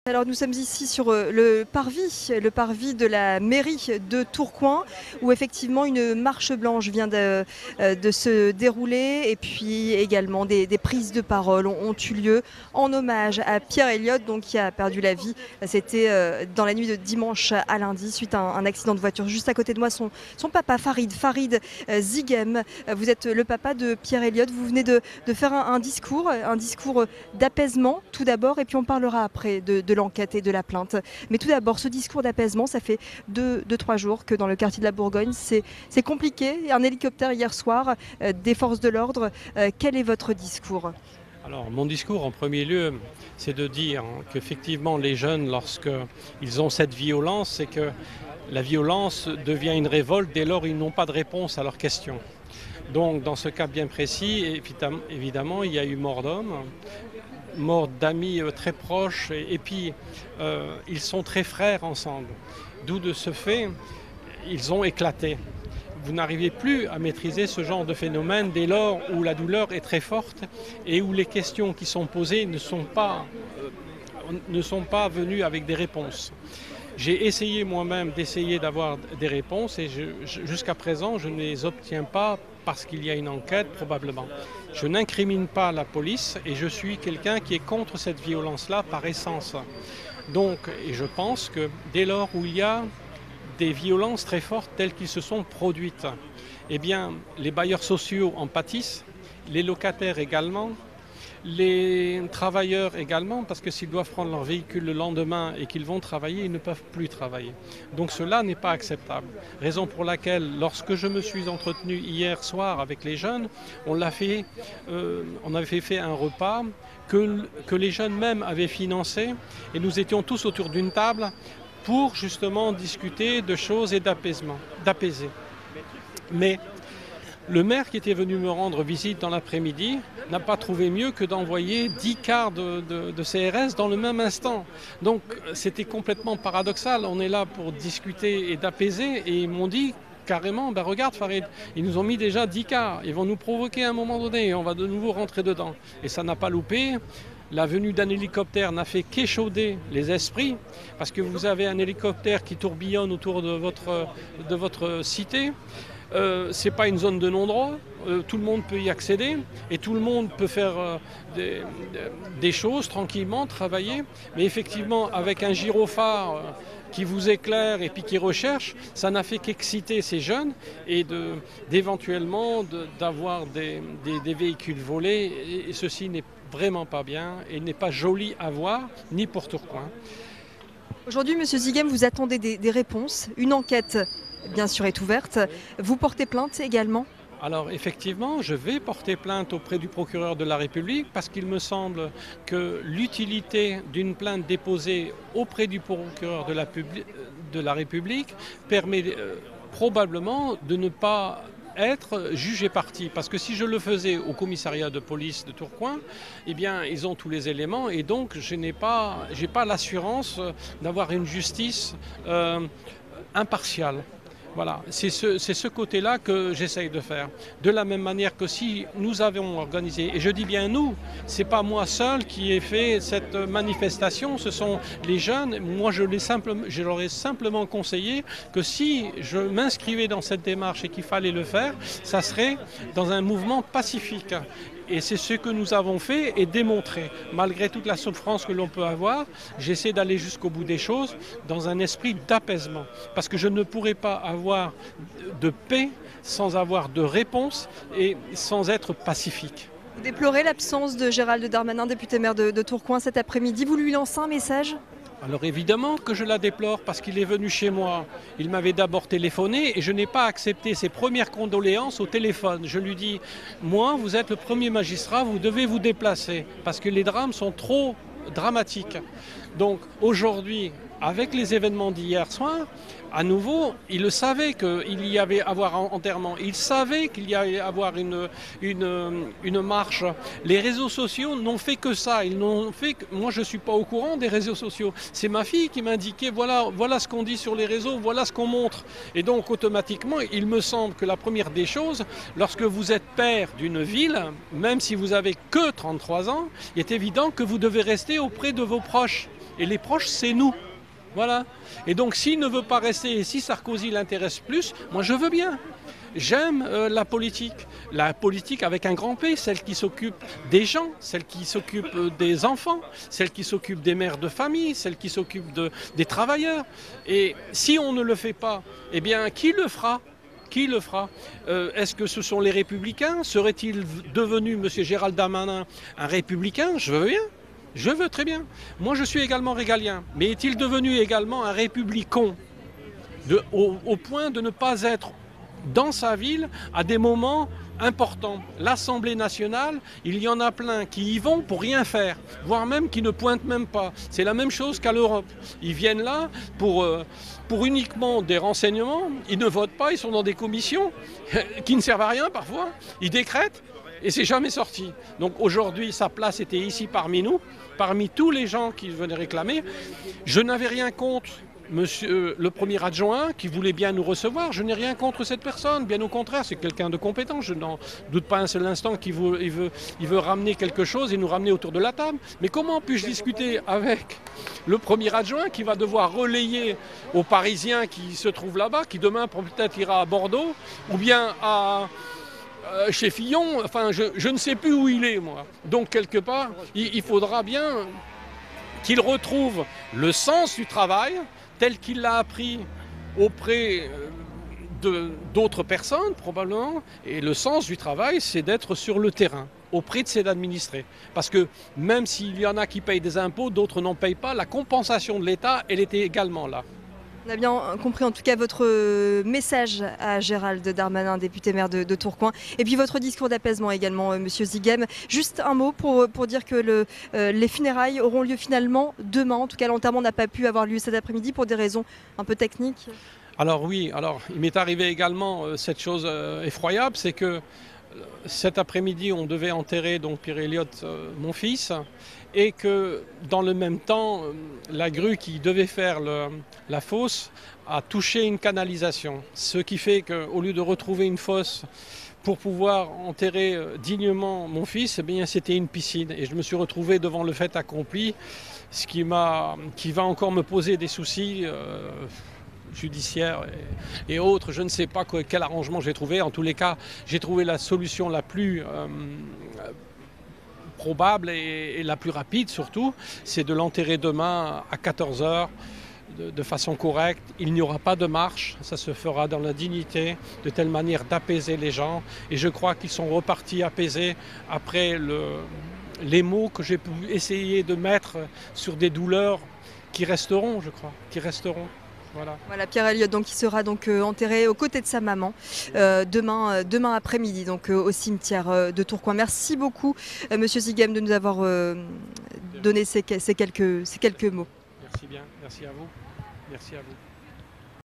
Alors nous sommes ici sur le parvis de la mairie de Tourcoing, où effectivement une marche blanche vient de se dérouler, et puis également des prises de parole ont eu lieu en hommage à Pierre Elliott, donc, qui a perdu la vie. C'était dans la nuit de dimanche à lundi suite à un accident de voiture. Juste à côté de moi, son papa Farid Ziguem. Vous êtes le papa de Pierre Elliott. Vous venez de faire un discours d'apaisement tout d'abord, et puis on parlera après de l'enquête et de la plainte. Mais tout d'abord, ce discours d'apaisement, ça fait 2-3 jours que dans le quartier de la Bourgogne, c'est compliqué. Un hélicoptère hier soir des forces de l'ordre. Quel est votre discours ? Alors, mon discours, en premier lieu, c'est de dire qu'effectivement, les jeunes, lorsqu'ils ont cette violence, c'est que la violence devient une révolte dès lors ils n'ont pas de réponse à leurs questions. Donc, dans ce cas bien précis, évidemment, il y a eu mort d'hommes, mort d'amis très proches, et puis ils sont très frères ensemble. D'où de ce fait, ils ont éclaté. Vous n'arrivez plus à maîtriser ce genre de phénomène dès lors où la douleur est très forte et où les questions qui sont posées ne sont pas venues avec des réponses. J'ai essayé moi-même d'avoir des réponses et jusqu'à présent, je ne les obtiens pas parce qu'il y a une enquête probablement. Je n'incrimine pas la police et je suis quelqu'un qui est contre cette violence-là par essence. Donc, et je pense que dès lors où il y a des violences très fortes telles qu'elles se sont produites, eh bien, les bailleurs sociaux en pâtissent, les locataires également, les travailleurs également, parce que s'ils doivent prendre leur véhicule le lendemain et qu'ils vont travailler, ils ne peuvent plus travailler. Donc cela n'est pas acceptable. Raison pour laquelle, lorsque je me suis entretenu hier soir avec les jeunes, on avait fait un repas que les jeunes même avaient financé, et nous étions tous autour d'une table pour justement discuter de choses et d'apaiser. Mais le maire qui était venu me rendre visite dans l'après-midi n'a pas trouvé mieux que d'envoyer 10 cars de CRS dans le même instant. Donc c'était complètement paradoxal. On est là pour discuter et d'apaiser, et ils m'ont dit carrément, regarde Farid, ils nous ont mis déjà 10 cars, ils vont nous provoquer à un moment donné et on va de nouveau rentrer dedans. Et ça n'a pas loupé. La venue d'un hélicoptère n'a fait qu'échauder les esprits, parce que vous avez un hélicoptère qui tourbillonne autour de votre cité. Ce n'est pas une zone de non-droit, tout le monde peut y accéder et tout le monde peut faire des choses tranquillement, travailler. Mais effectivement, avec un gyrophare qui vous éclaire et puis qui recherche, ça n'a fait qu'exciter ces jeunes et d'éventuellement d'avoir des véhicules volés. Et ceci n'est vraiment pas bien et n'est pas joli à voir, ni pour Tourcoing. Aujourd'hui, Monsieur Ziguem, vous attendez des réponses. Une enquête, bien sûr, est ouverte. Vous portez plainte également ? Alors effectivement, je vais porter plainte auprès du procureur de la République parce qu'il me semble que l'utilité d'une plainte déposée auprès du procureur de la République permet probablement de ne pas être jugé parti. Parce que si je le faisais au commissariat de police de Tourcoing, eh bien, ils ont tous les éléments et donc je n'ai pas l'assurance d'avoir une justice impartiale. Voilà, c'est ce côté-là que j'essaye de faire. De la même manière que si nous avons organisé, et je dis bien nous, c'est pas moi seul qui ai fait cette manifestation, ce sont les jeunes. Moi, je leur ai simplement conseillé que si je m'inscrivais dans cette démarche et qu'il fallait le faire, ça serait dans un mouvement pacifique. Et c'est ce que nous avons fait et démontré. Malgré toute la souffrance que l'on peut avoir, j'essaie d'aller jusqu'au bout des choses dans un esprit d'apaisement. Parce que je ne pourrais pas avoir de paix sans avoir de réponse et sans être pacifique. Vous déplorez l'absence de Gérald Darmanin, député maire de Tourcoing, cet après-midi. Vous lui lancez un message ? Alors évidemment que je la déplore parce qu'il est venu chez moi. Il m'avait d'abord téléphoné et je n'ai pas accepté ses premières condoléances au téléphone. Je lui dis, moi, vous êtes le premier magistrat, vous devez vous déplacer parce que les drames sont trop dramatiques. Donc aujourd'hui, avec les événements d'hier soir, à nouveau, il le savait qu'il y avait à avoir enterrement. Il savait qu'il y allait avoir une marche. Les réseaux sociaux n'ont fait que ça. Moi, je ne suis pas au courant des réseaux sociaux. C'est ma fille qui m'a indiqué, voilà ce qu'on dit sur les réseaux, voilà ce qu'on montre. Et donc, automatiquement, il me semble que la première des choses, lorsque vous êtes père d'une ville, même si vous avez que 33 ans, il est évident que vous devez rester auprès de vos proches. Et les proches, c'est nous. Voilà. Et donc s'il ne veut pas rester et si Sarkozy l'intéresse plus, moi je veux bien. J'aime la politique avec un grand P, celle qui s'occupe des gens, celle qui s'occupe des enfants, celle qui s'occupe des mères de famille, celle qui s'occupe des travailleurs. Et si on ne le fait pas, eh bien qui le fera ? Qui le fera? Est-ce que ce sont les Républicains? Serait-il devenu, M. Gérald Darmanin, un Républicain? Je veux bien. Je veux très bien. Moi, je suis également régalien. Mais est-il devenu également un républicain au point de ne pas être dans sa ville à des moments importants? L'Assemblée nationale, il y en a plein qui y vont pour rien faire, voire même qui ne pointent même pas. C'est la même chose qu'à l'Europe. Ils viennent là pour uniquement des renseignements. Ils ne votent pas, ils sont dans des commissions qui ne servent à rien parfois. Ils décrètent. Et c'est jamais sorti. Donc aujourd'hui, sa place était ici parmi nous, parmi tous les gens qui venaient réclamer. Je n'avais rien contre monsieur le premier adjoint qui voulait bien nous recevoir. Je n'ai rien contre cette personne, bien au contraire, c'est quelqu'un de compétent. Je n'en doute pas un seul instant qu'il veut ramener quelque chose et nous ramener autour de la table. Mais comment puis-je discuter avec le premier adjoint qui va devoir relayer aux Parisiens qui se trouvent là-bas, qui demain peut-être ira à Bordeaux ou bien chez Fillon, enfin je ne sais plus où il est moi. Donc quelque part, il faudra bien qu'il retrouve le sens du travail tel qu'il l'a appris auprès d'autres personnes probablement. Et le sens du travail, c'est d'être sur le terrain, auprès de ses administrés. Parce que même s'il y en a qui payent des impôts, d'autres n'en payent pas, la compensation de l'État, elle était également là. On a bien compris en tout cas votre message à Gérald Darmanin, député maire de Tourcoing, et puis votre discours d'apaisement également, Monsieur Ziguem. Juste un mot pour dire que les funérailles auront lieu finalement demain. En tout cas, l'enterrement n'a pas pu avoir lieu cet après-midi pour des raisons un peu techniques. Alors oui, il m'est arrivé également cette chose effroyable, c'est que cet après-midi, on devait enterrer donc Pierre Elliott, mon fils, et que dans le même temps, la grue qui devait faire la fosse a touché une canalisation. Ce qui fait qu'au lieu de retrouver une fosse pour pouvoir enterrer dignement mon fils, eh bien, c'était une piscine. Et je me suis retrouvé devant le fait accompli, ce qui va encore me poser des soucis judiciaires et autres. Je ne sais pas quel arrangement j'ai trouvé. En tous les cas, j'ai trouvé la solution la plus probable et la plus rapide surtout, c'est de l'enterrer demain à 14 h de façon correcte. Il n'y aura pas de marche, ça se fera dans la dignité, de telle manière d'apaiser les gens. Et je crois qu'ils sont repartis apaisés après les mots que j'ai pu essayer de mettre sur des douleurs qui resteront, je crois, qui resteront. Voilà Pierre Elliott donc, qui sera donc enterré aux côtés de sa maman demain après-midi donc au cimetière de Tourcoing. Merci beaucoup Monsieur Ziguem de nous avoir donné ces quelques mots. Merci bien, merci à vous. Merci à vous.